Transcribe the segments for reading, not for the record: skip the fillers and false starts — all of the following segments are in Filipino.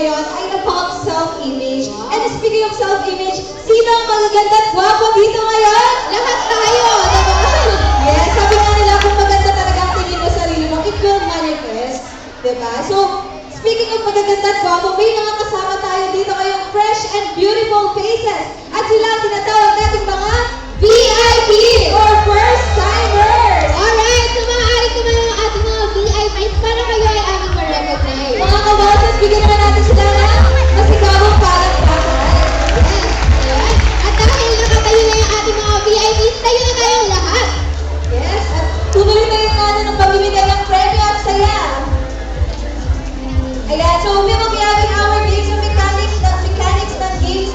ngayon ay about self-image. And speaking of self-image, sino ang magaganda at gwapo dito ngayon? Lahat tayo, diba? Yes, sabi nga nila, kung maganda talaga ang tingin mo sa sarili mo, it will manifest. Diba? So, speaking of magaganda at gwapo, may mga kasama tayo dito ngayong fresh and beautiful faces. At sila ang tinatawag natin mga VIP or first-timers. Alright, so maaari tumayo ang ating mga VIPs para kayo ay aming ma-recognize. Mga kaboses, bigyan naman natin sila ng masigabong palakpakan. Yes, ayan. At dahil nakatayo na yung ating mga VIPs, tayo na tayong lahat. Yes, at tuloy na yung ano ng pamimigay ng premyo at saya. Ayan, so we will be having our games of mechanics ng game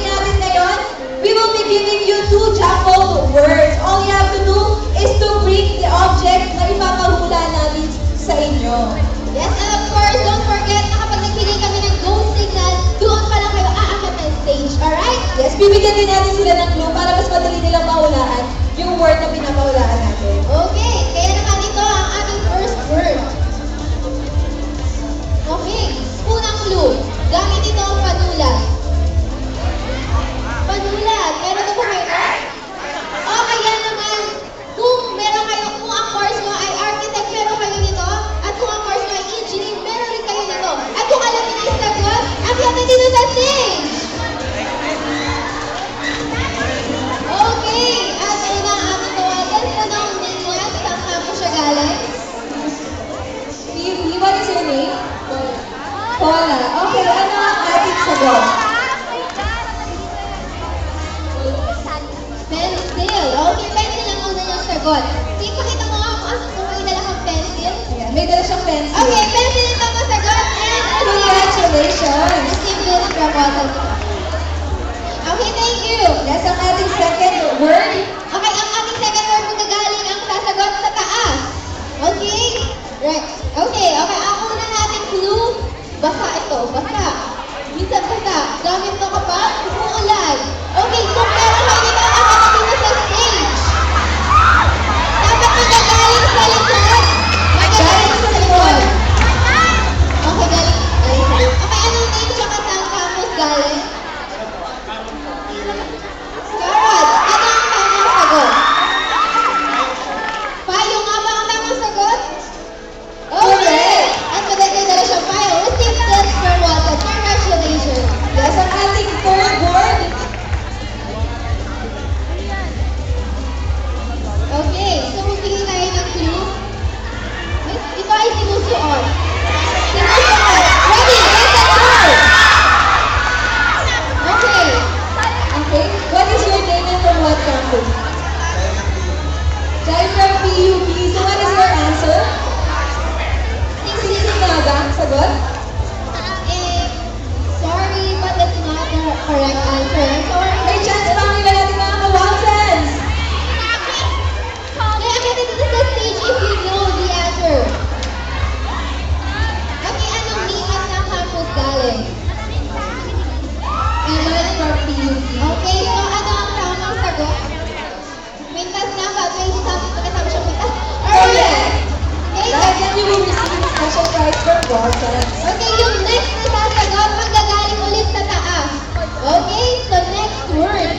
natin ngayon. We will be giving you 2 jumbled words. All you have to do is to bring the object na ipapahula namin sa inyo. Yes, and of course, don't forget na kapag nagbigay kami ng go signal, doon pa lang kayo aakyat ng stage, alright? Yes, bibigyan din natin sila ng clue para mas madali nilang mahulaan yung word na pinapahulaan natin. Okay, kaya naman ito ang ating first word. Okay, unang clue. Gamit ito ang panulat. Panulat, meron na po kayo na? O kaya naman, kung meron kayo, kung ang course mo ay architect, meron kayo nito. At kung ang course mo ay engineering, meron rin kayo nito. At kung alam niyo na yung sagot, akyat na dito sa stage! Okay, at ayun na ang aming tawagan. Tanong din niya, saan nga po siya galing? What is your name? Paula. Okay, ano ang ating sagot? Pencil. Okay, pencil ang una niyang sagot. Sige, pakita mo nga kung may dala kang pencil. Ayan, may dala siyang pencil. Okay, pencil ito ang sagot. And Congratulations! receive this proposal. Okay, thank you. Yes, ang ating second word. Okay, ang ating second word magagaling ang sasagot sa taas. Okay? Right. Okay, ang una nating clue, basa ito, basa. Minsan basa. Gamit mo kapag umuulan. Okay, kung meron kayo nito, akyat na sa stage. Dapat magagaling sa likod. Magagaling sa likod. Okay, galing. Okay, anong name siya kasang campus galing? Carrot. Ano ang tamang sagot? Payo nga ba ang tamang sagot? Okay. At maganda na siya payo. Receive this for water. Congratulations. Yes, ang ating third word. Okay, so magbigay tayo ng clue. Ito ay sinusuot. Sinusuot. Ready? Let's go! Okay. Okay, what is your name and from what campus? Jai from PUP. So what is your answer? Sisi nga ba ang sagot? Sorry, but that's not the correct answer. Sorry. May chance pa ang ilan natin mga kawansans. Kaya akit dito sa stage if you know the answer. Okay, anong lipat ng campus galing? Ilan from PUP. Okay, so ano ang tamang sagot? Mintas nga ba? May kasama siyang mintas? Correct. Okay, Dahil yan you will receive special prize from Wansans. okay, yung next na sasagot, manggagaling ulit sa taas. Okay, so next word.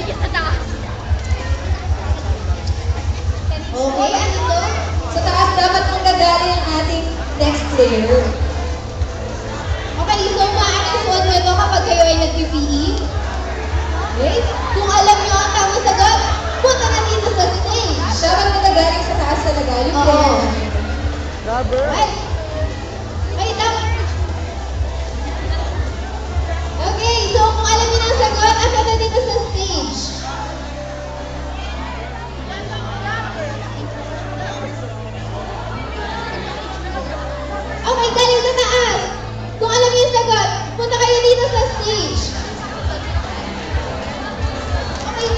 Okay, ano to? Sa taas dapat manggagaling ang ating next player. Okay, so maaaring suot mo ito kapag kayo ay nag-PPE. Okay? Kung alam nyo ang tamang sagot, punta na dito sa stage. Dapat manggagaling sa taas talaga yung Oo. player natin. Right? Ay, tama. Okay, so kung alam niyo na ang sagot, akyat na dito sa stage. Okay, galing sa taas. Kung alam niyo yung sagot, punta kayo dito sa stage. Okay,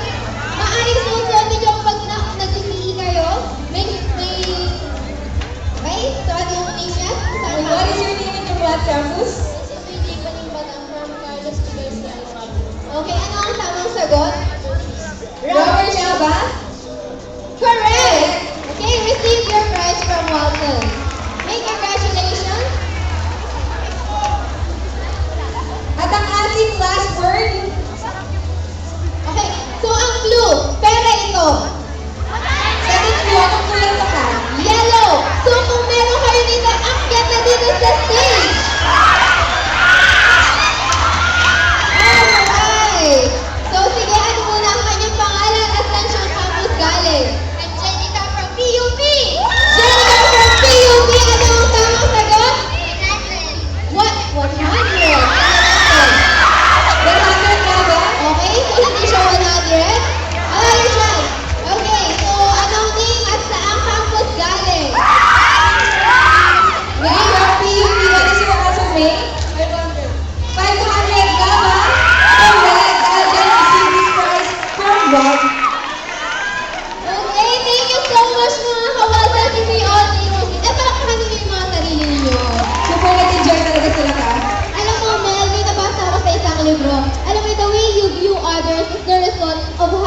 maaaring susunod niyo pag nag-PPE kayo. May, so ano yung name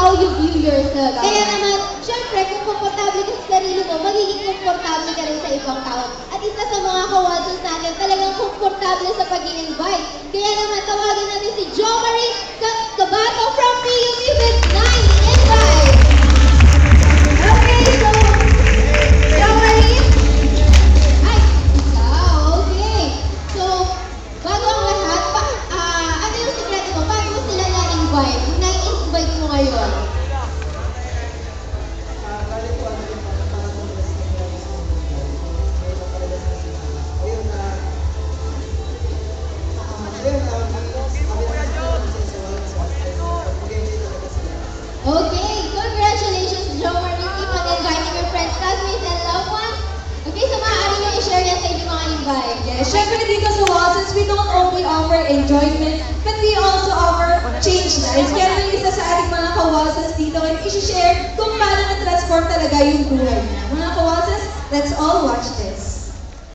how you view yourself. Kaya naman, syempre, kung komportable ka sa sarili mo, magiging komportable ka rin sa ibang tao. At isa sa mga kawasos natin, talagang komportable sa pag-i-invite. Kaya naman, tawagin natin si Jo Marie Cabato from PUP with 9 invites. Okay, so, Jo Marie? Ay, ikaw, okay. So, bago ang lahat, ano yung sikreto mo? Paano mo sila na-invite? Yung na-invite mo ngayon? Okay, congratulations, Jo Marie. Keep on inviting your friends, classmates, and loved ones. Okay, so maaari nyo i-share yan sa inyong mga invite. Yes, syempre dito sa Watsons, we don't only offer enjoyment, but we also offer change lives. Kaya may isa sa ating mga kawatsons dito at i-share kung paano na-transform talaga yung buhay niya. Mga kawatsons, let's all watch this.